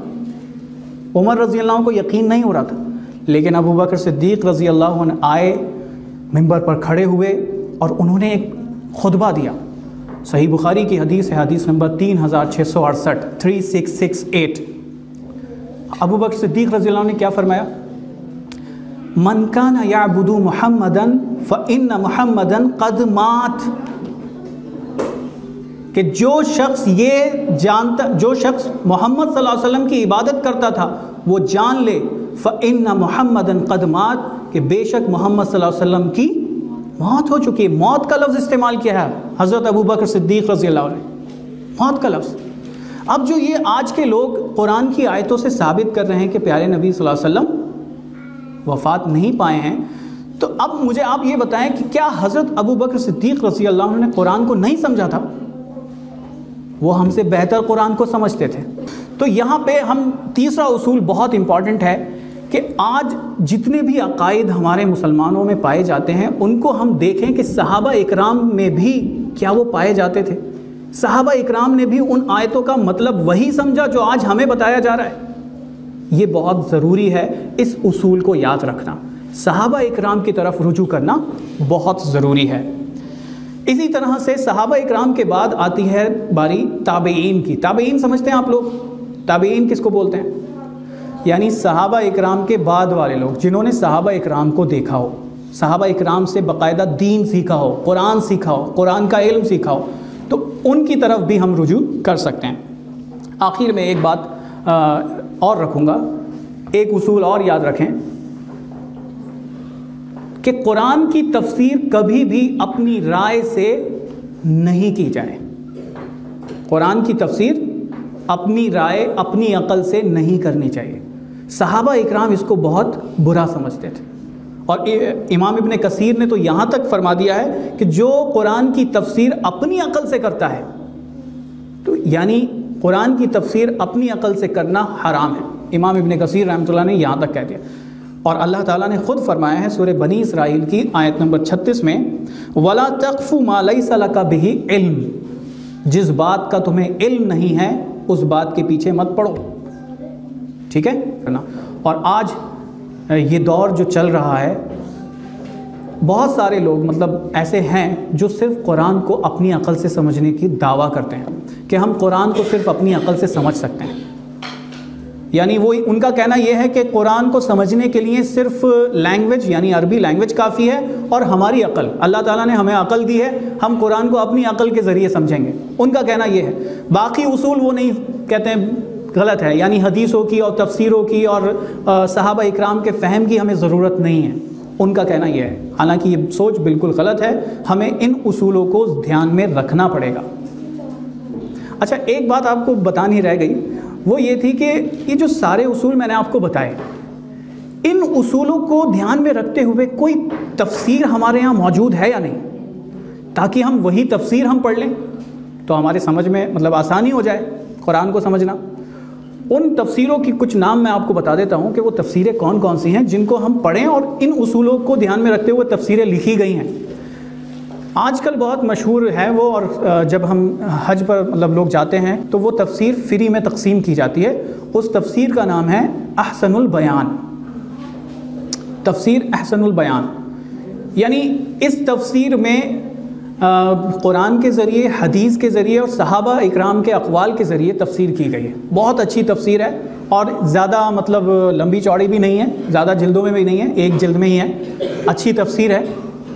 عمر رضی اللہ عنہ کو یقین نہیں ہو رہا تھا، لیکن ابو بکر صدیق رضی اللہ عنہ آئے، منبر پر کھڑے ہوئے اور انہوں نے ایک خطبہ دیا۔ صحیح بخاری کی حدیث ہے، حدیث نمبر 3668، 3668۔ ابو بکر صدیق رضی اللہ عنہ نے کیا فرمایا؟ من کان یعبد محمدا فإن محمدا قد مات، کہ جو شخص محمد صلی اللہ علیہ وسلم کی عبادت کرتا تھا وہ جان لے فإن محمدا قد مات، کہ بے شک محمد صلی اللہ علیہ وسلم کی موت ہو چکی ہے۔ موت کا لفظ استعمال کیا ہے حضرت ابو بکر صدیق رضی اللہ عنہ نے، موت کا لفظ۔ اب جو یہ آج کے لوگ قرآن کی آیتوں سے ثابت کر رہے ہیں کہ پیارے نبی صلی اللہ علیہ وسلم وفات نہیں پائے ہیں، تو اب مجھے آپ یہ بتائیں کہ کیا حضرت ابو بکر صدیق رضی اللہ عنہ نے قرآن کو نہیں سمجھا تھا؟ وہ ہم سے بہتر قرآن کو سمجھتے تھے۔ تو یہاں پہ ہم تیسرا اصول بہت امپورٹنٹ ہے کہ آج جتنے بھی عقائد ہمارے مسلمانوں میں پائے جاتے ہیں ان کو ہم دیکھیں کہ صحابہ اکرام میں بھی کیا وہ پائے جاتے تھے۔ صحابہ اکرام نے بھی ان آیتوں کا مطلب وہی سمجھا جو آج ہمیں بتایا جا رہا ہے۔ یہ بہت ضروری ہے اس اصول کو یاد رکھنا، صحابہ اکرام کی طرف رجوع کرنا بہت ضروری ہے۔ اسی طرح سے صحابہ اکرام کے بعد آتی ہے باری تابعین کی۔ تابعین سمجھتے ہیں آپ لوگ؟ تابعین کس کو بولتے ہیں؟ یعنی صحابہ اکرام کے بعد والے لوگ جنہوں نے صحابہ اکرام کو دیکھا ہو، صحابہ اکرام سے باقاعدہ دین سیکھا ہو، قرآن سیکھا ہو، قرآن کا علم سیکھا ہو، تو ان کی طرف بھی ہم رجوع کر سکتے ہیں۔ آخر میں ایک بات اور رکھوں گا، ایک اصول اور یاد رکھیں کہ قرآن کی تفسیر کبھی بھی اپنی رائے سے نہیں کی جائے۔ قرآن کی تفسیر اپنی رائے، اپنی عقل سے نہیں کرنی چاہیے۔ صحابہ اکرام اس کو بہت برا سمجھتے تھے، اور امام ابن کثیر نے تو یہاں تک فرما دیا ہے کہ جو قرآن کی تفسیر اپنی عقل سے کرتا ہے، تو یعنی قرآن کی تفسیر اپنی عقل سے کرنا حرام ہے۔ امام ابن کثیر رحمۃ اللہ نے یہاں تک کہہ دیا، اور اللہ تعالیٰ نے خود فرمایا ہے سورہ بنی اسرائیل کی آیت نمبر 36 میں وَلَا تَقْفُ مَا لَيْسَ لَكَ بِهِ عِلْم، جس بات کا تمہیں علم نہیں ہے اس بات کے پیچھے مت پڑو، ٹھیک ہے؟ اور آج یہ دور جو چل رہا ہے، بہت سارے لوگ مطلب ایسے ہیں جو صرف قرآن کو اپنی عقل سے سمجھنے کی دعویٰ کرتے ہیں کہ ہم قرآن کو صرف اپنی عقل سے سمجھ سکتے ہیں۔ یعنی وہ ان کا کہنا یہ ہے کہ قرآن کو سمجھنے کے لیے صرف لینگویج یعنی عربی لینگویج کافی ہے، اور ہماری عقل، اللہ تعالیٰ نے ہمیں عقل دی ہے، ہم قرآن کو اپنی عقل کے ذریعے سمجھیں گے۔ ان کا کہنا یہ ہے، باقی اصول وہ نہیں کہتے ہیں غلط ہے، یعنی حدیثوں کی اور تفسیروں کی اور صحابہ اکرام کے فہم کی ہمیں ضرورت نہیں ہے، ان کا کہنا یہ ہے، حالانکہ یہ سوچ بالکل غلط ہے، ہمیں ان اصولوں کو دھیان میں رکھنا پڑے گا۔ اچھا ایک بات آپ کو بتانی رہ گئی، وہ یہ تھی کہ یہ جو سارے اصول میں نے آپ کو بتائے، ان اصولوں کو دھیان میں رکھتے ہوئے کوئی تفسیر ہمارے یہاں موجود ہے یا نہیں، تاکہ ہم وہی تفسیر ہم پڑھ لیں تو ہمارے سمجھ میں مطلب آسانی ہو جائے قرآن کو سمجھنا۔ ان تفسیروں کی کچھ نام میں آپ کو بتا دیتا ہوں کہ وہ تفسیریں کون کون سی ہیں جن کو ہم پڑھیں اور ان اصولوں کو دھیان میں رکھتے ہوئے تفسیریں لکھی گئی ہیں۔ آج کل بہت مشہور ہے وہ، اور جب ہم حج پر مطلب لوگ جاتے ہیں تو وہ تفسیر فری میں تقسیم کی جاتی ہے، اس تفسیر کا نام ہے احسن البیان، تفسیر احسن البیان، یعنی اس تفسیر میں قرآن کے ذریعے، حدیث کے ذریعے اور صحابہ اکرام کے اقوال کے ذریعے تفسیر کی گئی ہے۔ بہت اچھی تفسیر ہے اور زیادہ مطلب لمبی چوڑی بھی نہیں ہے، زیادہ جلدوں میں بھی نہیں ہے، ایک جلد میں ہی ہے، اچھی تفسیر ہے۔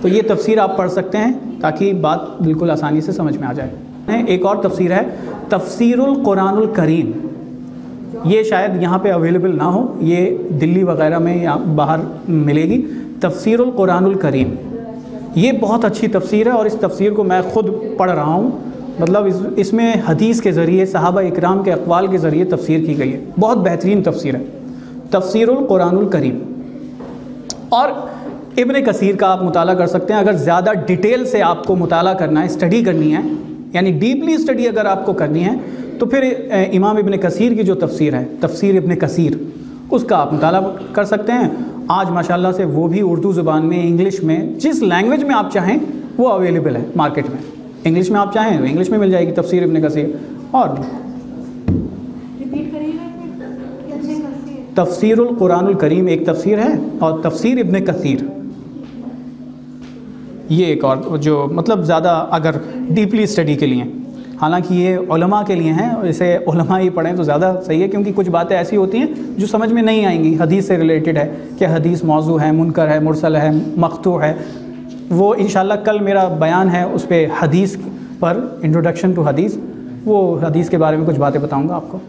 تو یہ تفسیر آپ پڑھ سکتے ہیں تاکہ بات بالکل آسانی سے سمجھ میں آ جائے۔ ایک اور تفسیر ہے تفسیر القرآن الکریم، یہ شاید یہاں پہ اویلیبل نہ ہو، یہ دلی وغیرہ میں یا باہر ملے گی، تفسیر القرآن الکریم، یہ بہت اچھی تفسیر ہے اور اس تفسیر کو میں خود پڑھ رہا ہوں، مطلب اس میں حدیث کے ذریعے، صحابہ اکرام کے اقوال کے ذریعے تفسیر کی گئی ہے، بہت بہترین تفسیر ہے تفسیر القرآن الکریم۔ اور ابن کثیر کا آپ مطالعہ کر سکتے ہیں، اگر زیادہ ڈیٹیل سے آپ کو مطالعہ کرنا ہے، اسٹڈی کرنی ہے، یعنی ڈیپلی اسٹڈی اگر آپ کو کرنی ہے تو پھر امام ابن کثیر کی جو تفسیر ہے، تفسیر ابن کثیر، اس کا آپ مطالعہ کر سکتے ہیں۔ آج ماشاءاللہ سے وہ بھی اردو زبان میں، انگلش میں، جس لینگویج میں آپ چاہیں وہ اویلیبل ہے مارکیٹ میں۔ انگلش میں آپ چاہیں تو انگلش میں مل جائے گی تفسیر ابن کثیر، اور تفسیر القرآن الکریم ایک تفسیر ہے، اور تفسیر ابن کثیر یہ ایک اور جو مطلب زیادہ اگر ڈیپلی اسٹڈی کے لیے، حالانکہ یہ علماء کے لیے ہیں، اسے علماء ہی پڑھیں تو زیادہ صحیح ہے، کیونکہ کچھ باتیں ایسی ہوتی ہیں جو سمجھ میں نہیں آئیں گی، حدیث سے ریلیٹڈ ہے کہ حدیث موضوع ہے، منکر ہے، مرسل ہے، مقطوع ہے، وہ انشاءاللہ کل میرا بیان ہے اس پہ، حدیث پر، انٹروڈکشن ٹو حدیث، وہ حدیث کے بارے میں کچھ باتیں بتاؤں گا آپ کو۔